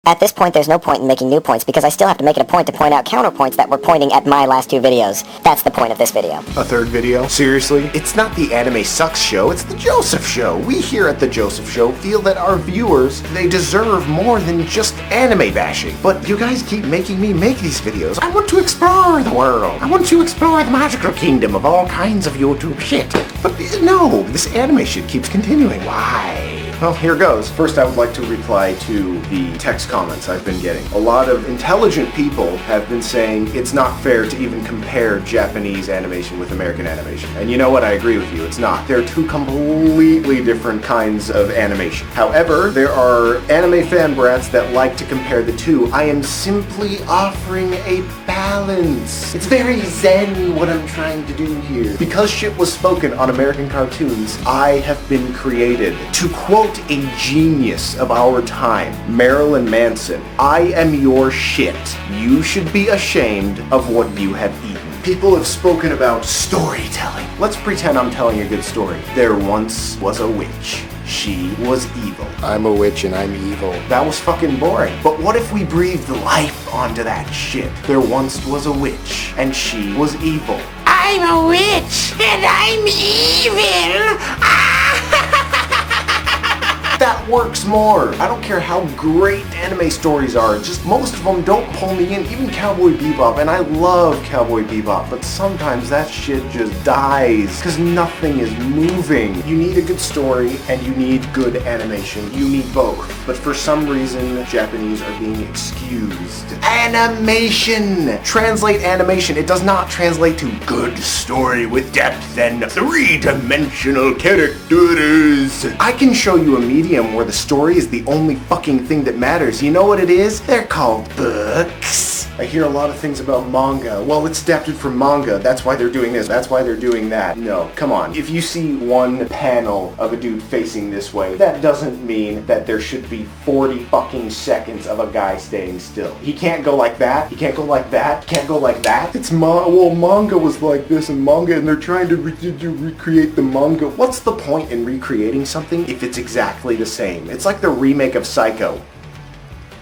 At this point, there's no point in making new points because I still have to make it a point to point out counterpoints that were pointing at my last two videos. That's the point of this video. A third video? Seriously? It's not the Anime Sucks show, it's the Joseph show. We here at the Joseph show feel that our viewers, they deserve more than just anime bashing. But you guys keep making me make these videos. I want to explore the world. I want to explore the magical kingdom of all kinds of YouTube shit. But no, this anime shit keeps continuing. Why? Well, here goes. First, I would like to reply to the text comments I've been getting. A lot of intelligent people have been saying it's not fair to even compare Japanese animation with American animation. And you know what? I agree with you. It's not. They're two completely different kinds of animation. However, there are anime fan brats that like to compare the two. I am simply offering a balance. It's very zen what I'm trying to do here. Because shit was spoken on American cartoons, I have been created. To quote a genius of our time, Marilyn Manson, I am your shit. You should be ashamed of what you have eaten. People have spoken about storytelling. Let's pretend I'm telling a good story. There once was a witch. She was evil. I'm a witch and I'm evil. That was fucking boring. But what if we breathed life onto that shit? There once was a witch and she was evil. I'm a witch and I'm evil. That works more. I don't care how great anime stories are, just most of them don't pull me in, even Cowboy Bebop, and I love Cowboy Bebop, but sometimes that shit just dies, because nothing is moving. You need a good story, and you need good animation. You need both. But for some reason, Japanese are being excused. Animation! Translate animation. It does not translate to good story with depth and three-dimensional characters. I can show you a medium where the story is the only fucking thing that matters. You know what it is? They're called books. I hear a lot of things about manga. Well, it's adapted from manga. That's why they're doing this. That's why they're doing that. No, come on. If you see one panel of a dude facing this way, that doesn't mean that there should be 40 fucking seconds of a guy staying still. He can't go like that. He can't go like that. He can't go like that. It's manga was like this and they're trying to recreate the manga. What's the point in recreating something if it's exactly the same? It's like the remake of Psycho.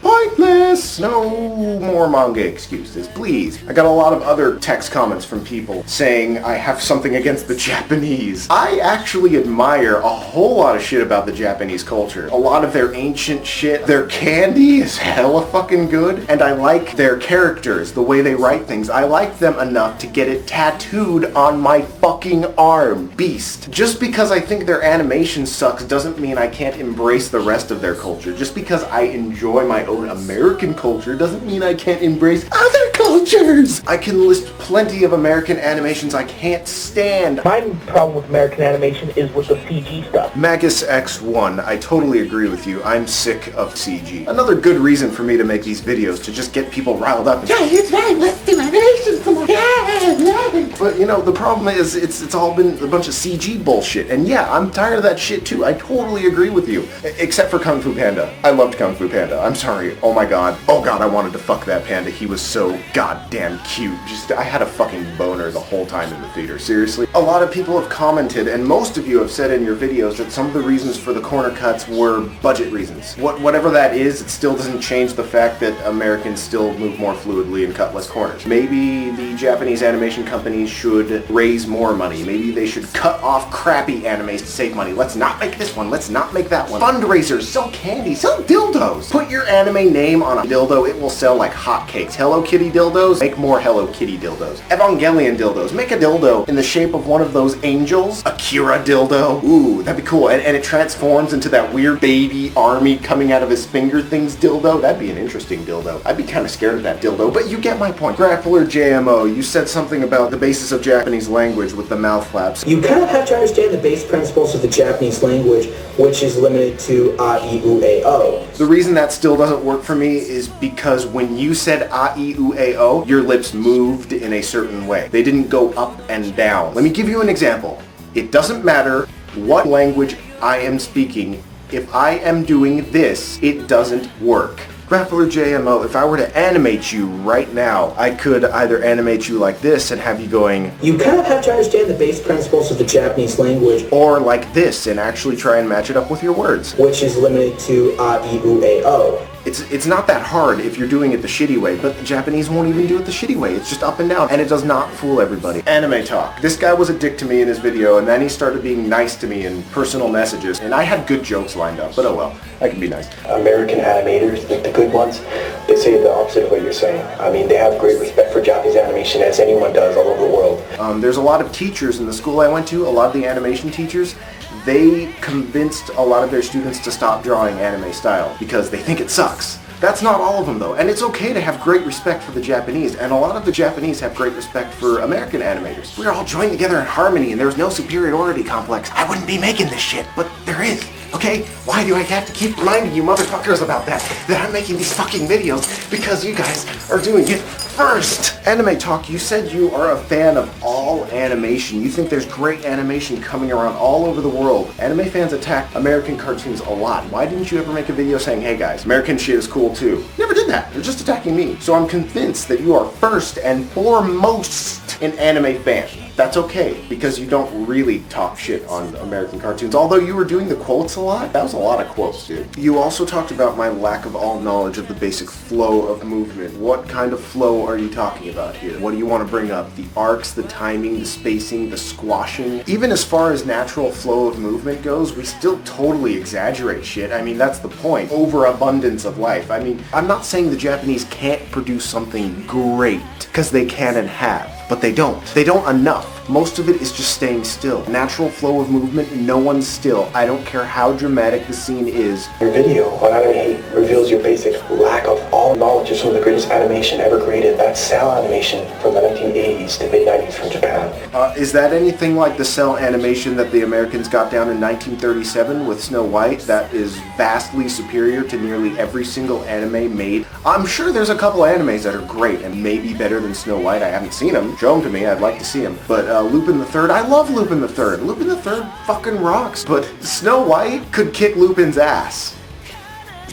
Pointless! No more manga excuses, please. I got a lot of other text comments from people saying I have something against the Japanese. I actually admire a whole lot of shit about the Japanese culture. A lot of their ancient shit. Their candy is hella fucking good, and I like their characters, the way they write things. I like them enough to get it tattooed on my fucking arm. Beast. Just because I think their animation sucks doesn't mean I can't embrace the rest of their culture. Just because I enjoy my own American culture doesn't mean I can't embrace other cultures. I can list plenty of American animations I can't stand. My problem with American animation is with the CG stuff. Magus X1, I totally agree with you. I'm sick of CG. Another good reason for me to make these videos, to just get people riled up. Yeah, it's right, let's do animations, come on. Yeah. But you know, the problem is it's all been a bunch of CG bullshit. And yeah, I'm tired of that shit too. I totally agree with you. Except for Kung Fu Panda. I loved Kung Fu Panda. I'm sorry. Oh my god. Oh god, I wanted to fuck that panda. He was so goddamn cute. I had a fucking boner the whole time in the theater. Seriously. A lot of people have commented, and most of you have said in your videos that some of the reasons for the corner cuts were budget reasons. Whatever that is, it still doesn't change the fact that Americans still move more fluidly and cut less corners. Maybe the Japanese animation companies should raise more money. Maybe they should cut off crappy animes to save money. Let's not make this one. Let's not make that one. Fundraisers. Sell candy. Sell dildos. Put your anime name on a dildo, it will sell like hotcakes. Hello Kitty dildos? Make more Hello Kitty dildos. Evangelion dildos. Make a dildo in the shape of one of those angels. Akira dildo. Ooh, that'd be cool. And it transforms into that weird baby army coming out of his finger things dildo. That'd be an interesting dildo. I'd be kind of scared of that dildo, but you get my point. Grappler JMO, you said something about the basis of Japanese language with the mouth flaps. You kind of have to understand the base principles of the Japanese language, which is limited to a, e, u, a, o. The reason that still doesn't work for me is because when you said a, e, u, a, o, your lips moved in a certain way. They didn't go up and down. Let me give you an example. It doesn't matter what language I am speaking. If I am doing this, it doesn't work. Grappler JMO, if I were to animate you right now, I could either animate you like this and have you going... You kind of have to understand the base principles of the Japanese language. Or like this and actually try and match it up with your words. Which is limited to a, e, u, a, o. It's not that hard if you're doing it the shitty way, but the Japanese won't even do it the shitty way. It's just up and down, and it does not fool everybody. Anime talk. This guy was a dick to me in his video, and then he started being nice to me in personal messages, and I had good jokes lined up, but oh well, I can be nice. American animators, like the good ones, they say the opposite of what you're saying. I mean, they have great respect for Japanese animation, as anyone does all over the world. There's a lot of teachers in the school I went to, a lot of the animation teachers, they convinced a lot of their students to stop drawing anime style because they think it sucks. That's not all of them though, and it's okay to have great respect for the Japanese, and a lot of the Japanese have great respect for American animators. We're all joined together in harmony and there's no superiority complex. I wouldn't be making this shit, but there is. Okay? Why do I have to keep reminding you motherfuckers about that I'm making these fucking videos? Because you guys are doing it first! Anime Talk, you said you are a fan of all animation. You think there's great animation coming around all over the world. Anime fans attack American cartoons a lot. Why didn't you ever make a video saying, hey guys, American shit is cool too? Never did that. You're just attacking me. So I'm convinced that you are first and foremost an anime fan. That's okay, because you don't really talk shit on American cartoons. Although you were doing the quotes a lot. That was a lot of quotes, dude. You also talked about my lack of all knowledge of the basic flow of movement. What kind of flow are you talking about here? What do you want to bring up? The arcs, the timing, the spacing, the squashing? Even as far as natural flow of movement goes, we still totally exaggerate shit. I mean, that's the point. Overabundance of life. I mean, I'm not saying the Japanese can't produce something great, because they can and have. But they don't. They don't enough. Most of it is just staying still. Natural flow of movement, no one's still. I don't care how dramatic the scene is. Your video on Anime Hate reveals your basic lack of all knowledge of some of the greatest animation ever created. That's cell animation from the 1980s to mid-90s from Japan. Is that anything like the cell animation that the Americans got down in 1937 with Snow White? That is vastly superior to nearly every single anime made. I'm sure there's a couple animes that are great and maybe better than Snow White. I haven't seen them. Show them to me. I'd like to see them. But Lupin the Third, I love Lupin the Third. Lupin the Third fucking rocks. But Snow White could kick Lupin's ass.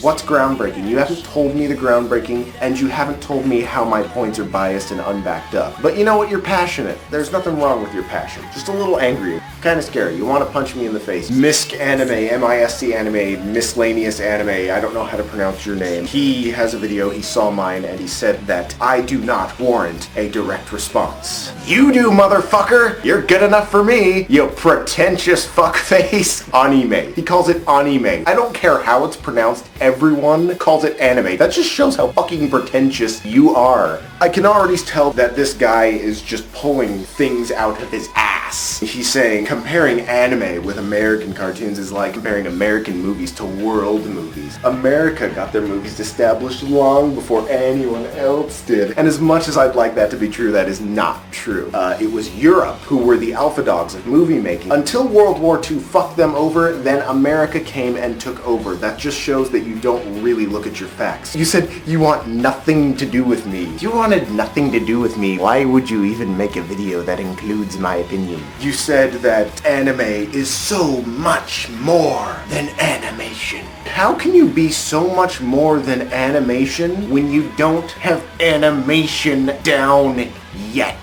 What's groundbreaking? You haven't told me the groundbreaking, and you haven't told me how my points are biased and unbacked up. But you know what? You're passionate. There's nothing wrong with your passion. Just a little angry. Kind of scary. You want to punch me in the face. Misc Anime, M-I-S-C Anime, Miscellaneous Anime, I don't know how to pronounce your name. He has a video, he saw mine, and he said that I do not warrant a direct response. You do, motherfucker! You're good enough for me, you pretentious fuckface. Anime. He calls it anime. I don't care how it's pronounced. Everyone calls it anime. That just shows how fucking pretentious you are. I can already tell that this guy is just pulling things out of his ass. He's saying comparing anime with American cartoons is like comparing American movies to world movies. America got their movies established long before anyone else did. And as much as I'd like that to be true, that is not true. It was Europe who were the alpha dogs of movie making. Until World War II fucked them over, then America came and took over. That just shows that you don't really look at your facts. You said you want nothing to do with me. If you wanted nothing to do with me, why would you even make a video that includes my opinion? You said that anime is so much more than animation. How can you be so much more than animation when you don't have animation down yet?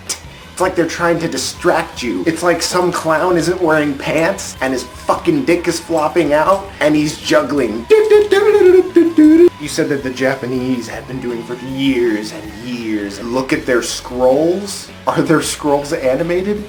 It's like they're trying to distract you. It's like some clown isn't wearing pants and his fucking dick is flopping out and he's juggling. You said that the Japanese had been doing for years and years. Look at their scrolls. Are their scrolls animated?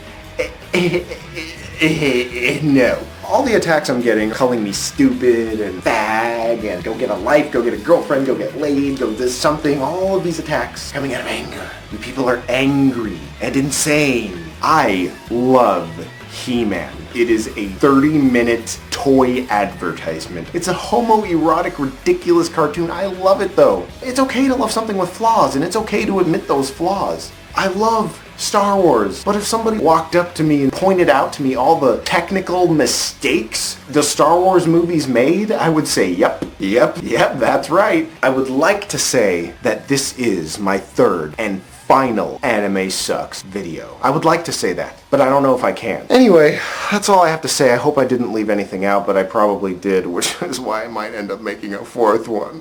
No. All the attacks I'm getting, calling me stupid and fag and go get a life, go get a girlfriend, go get laid, go do something, all of these attacks coming out of anger. You people are angry and insane. I love He-Man. It is a 30-minute toy advertisement. It's a homoerotic, ridiculous cartoon. I love it though. It's okay to love something with flaws, and it's okay to admit those flaws. I love Star Wars, but if somebody walked up to me and pointed out to me all the technical mistakes the Star Wars movies made, I would say, yep, that's right. I would like to say that this is my third and final Anime Sucks video. I would like to say that, but I don't know if I can. Anyway, that's all I have to say. I hope I didn't leave anything out, but I probably did, which is why I might end up making a fourth one.